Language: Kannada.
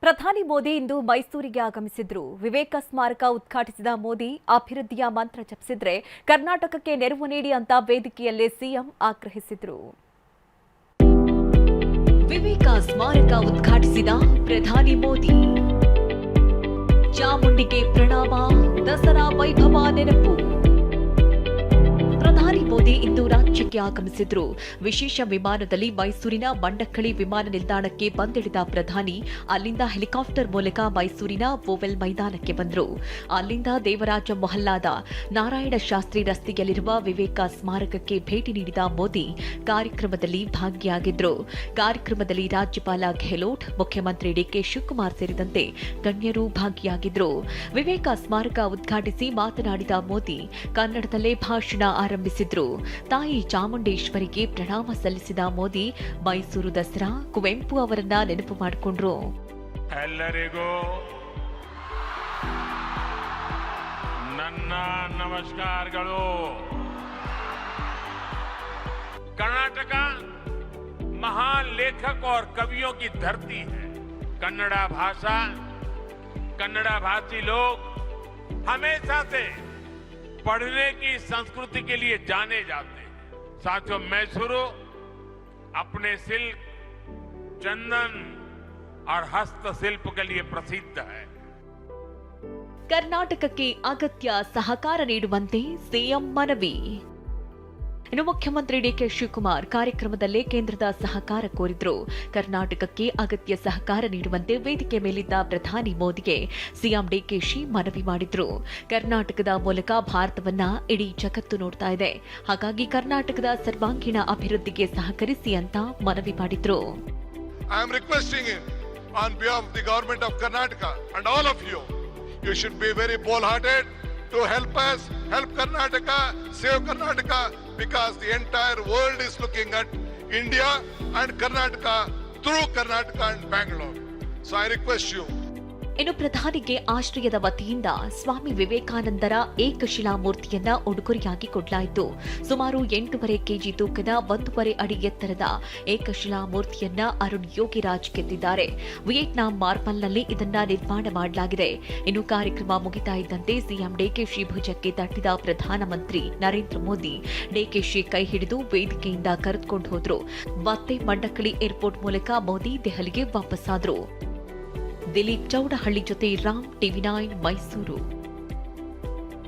ಪ್ರಧಾನಿ ಮೋದಿ ಇಂದು ಮೈಸೂರಿಗೆ ಆಗಮಿಸಿದ್ರು. ವಿವೇಕ ಸ್ಮಾರಕ ಉದ್ಘಾಟಿಸಿದ ಮೋದಿ ಅಭಿವೃದ್ಧಿಯ ಮಂತ್ರ ಜಪಿಸಿದ್ರೆ ಕರ್ನಾಟಕಕ್ಕೆ ನೆರವು ನೀಡಿ ಅಂತ ವೇದಿಕೆಯಲ್ಲೇ ಸಿಎಂ ಆಗ್ರಹಿಸಿದ್ರು. ವಿವೇಕ ಸ್ಮಾರಕ ಉದ್ಘಾಟಿಸಿದ ಪ್ರಧಾನಿ ಮೋದಿ ಚಾಮುಂಡಿಗೆ ಪ್ರಣಾಮ, ದಸರಾ ವೈಭವ ನೆನಪು. ಪ್ರಧಾನಿ ಮೋದಿ ಇಂದು ರಾಜ್ಯಕ್ಕೆ ಆಗಮಿಸಿದ್ರು. ವಿಶೇಷ ವಿಮಾನದಲ್ಲಿ ಮೈಸೂರಿನ ಮಂಡಕ್ಕಳಿ ವಿಮಾನ ನಿಲ್ದಾಣಕ್ಕೆ ಬಂದಿಳಿದ ಪ್ರಧಾನಿ ಅಲ್ಲಿಂದ ಹೆಲಿಕಾಪ್ಟರ್ ಮೂಲಕ ಮೈಸೂರಿನ ಓವೆಲ್ ಮೈದಾನಕ್ಕೆ ಬಂದರು. ಅಲ್ಲಿಂದ ದೇವರಾಜ ಮೊಹಲ್ಲಾದ ನಾರಾಯಣ ಶಾಸ್ತ್ರಿ ರಸ್ತೆಯಲ್ಲಿರುವ ವಿವೇಕ ಸ್ಮಾರಕಕ್ಕೆ ಭೇಟಿ ನೀಡಿದ ಮೋದಿ ಕಾರ್ಯಕ್ರಮದಲ್ಲಿ ಭಾಗಿಯಾಗಿದ್ರು. ಕಾರ್ಯಕ್ರಮದಲ್ಲಿ ರಾಜ್ಯಪಾಲ ಗೆಹ್ಲೋಟ್, ಮುಖ್ಯಮಂತ್ರಿ ಡಿಕೆ ಶಿವಕುಮಾರ್ ಸೇರಿದಂತೆ ಗಣ್ಯರು ಭಾಗಿಯಾಗಿದ್ರು. ವಿವೇಕ ಸ್ಮಾರಕ ಉದ್ಘಾಟಿಸಿ ಮಾತನಾಡಿದ ಮೋದಿ ಕನ್ನಡದಲ್ಲೇ ಭಾಷಣ ಆರಂಭಿಸಿದ್ರು. ತಾಯಿ ಚಾಮುಂಡೇಶ್ವರಿಗೆ ಪ್ರಣಾಮ ಸಲ್ಲಿಸಿದ ಮೋದಿ ಮೈಸೂರು ದಸರಾ, ಕುವೆಂಪು ಅವರನ್ನ ನೆನಪು ಮಾಡಿಕೊಂಡ್ರು. ಎಲ್ಲರಿಗೂ ನನ್ನ ನಮಸ್ಕಾರಗಳು. कर्नाटक महान लेखक और कवियों की धरती है. कन्नड़ा भाषा, कन्नड़ा भाषी लोग हमेशा से पढ़ने की संस्कृति के लिए जाने जाते हैं. साथियों, मैसूरू अपने सिल्क, चंदन और हस्तशिल्प के लिए प्रसिद्ध है. ಕರ್ನಾಟಕಕ್ಕೆ ಅಗತ್ಯ ಸಹಕಾರ ನೀಡುವಂತೆ ಸಿಎಂ ಮನವಿ. ಇನ್ನು ಮುಖ್ಯಮಂತ್ರಿ ಡಿಕೆ ಶಿವಕುಮಾರ್ ಕಾರ್ಯಕ್ರಮದಲ್ಲೇ ಕೇಂದ್ರದ ಸಹಕಾರ ಕೋರಿದ್ರು. ಕರ್ನಾಟಕಕ್ಕೆ ಅಗತ್ಯ ಸಹಕಾರ ನೀಡುವಂತೆ ವೇದಿಕೆ ಮೇಲಿದ್ದ ಪ್ರಧಾನಿ ಮೋದಿಗೆ ಸಿಎಂ ಡಿಕೆಶಿ ಮನವಿ ಮಾಡಿದ್ರು. ಕರ್ನಾಟಕದ ಮೂಲಕ ಭಾರತವನ್ನ ಇಡೀ ಜಗತ್ತು ನೋಡ್ತಾ ಇದೆ. ಹಾಗಾಗಿ ಕರ್ನಾಟಕದ ಸರ್ವಾಂಗೀಣ ಅಭಿವೃದ್ಧಿಗೆ ಸಹಕರಿಸಿ ಅಂತ ಮನವಿ ಮಾಡಿದ್ರು. I am requesting him on behalf of the government of Karnataka and all of you, you should be very bold-hearted to help us, help Karnataka, save Karnataka, because the entire world is looking at India and Karnataka through Karnataka and Bangalore. So I request you. ಇನ್ನು ಪ್ರಧಾನಿಗೆ ಆಶ್ರಯದ ವತಿಯಿಂದ ಸ್ವಾಮಿ ವಿವೇಕಾನಂದರ ಏಕಶಿಲಾ ಮೂರ್ತಿಯನ್ನ ಉಡುಗೊರೆಯಾಗಿ ಕೊಡಲಾಯಿತು. ಸುಮಾರು 8.5 ಕೆಜಿ ತೂಕದ 1.5 ಅಡಿ ಎತ್ತರದ ಏಕಶಿಲಾ ಮೂರ್ತಿಯನ್ನ ಅರುಣ್ ಯೋಗಿರಾಜ್ ಕೆತ್ತಿದ್ದಾರೆ. ವಿಯೆಟ್ನಾಂ ಮಾರ್ಬಲ್ನಲ್ಲಿ ಇದನ್ನ ನಿರ್ಮಾಣ ಮಾಡಲಾಗಿದೆ. ಇನ್ನು ಕಾರ್ಯಕ್ರಮ ಮುಗಿತಾ ಇದ್ದಂತೆ ಸಿಎಂ ಡಿಕೆಶಿ ಭುಜಕ್ಕೆ ತಟ್ಟಿದ ಪ್ರಧಾನಮಂತ್ರಿ ನರೇಂದ್ರ ಮೋದಿ ಡಿಕೆಶಿ ಕೈ ಹಿಡಿದು ವೇದಿಕೆಯಿಂದ ಕರೆದುಕೊಂಡು ಹೋದ್ರು. ಮತ್ತೆ ಮಂಡಕ್ಕಳಿ ಏರ್ಪೋರ್ಟ್ ಮೂಲಕ ಮೋದಿ ದೆಹಲಿಗೆ ವಾಪಸ್ಸಾದ್ರು. ದಿಲೀಪ್ ಚೌಡಹಳ್ಳಿ ಜೊತೆ ರಾಮ್, ಟಿವಿ9 ಮೈಸೂರು.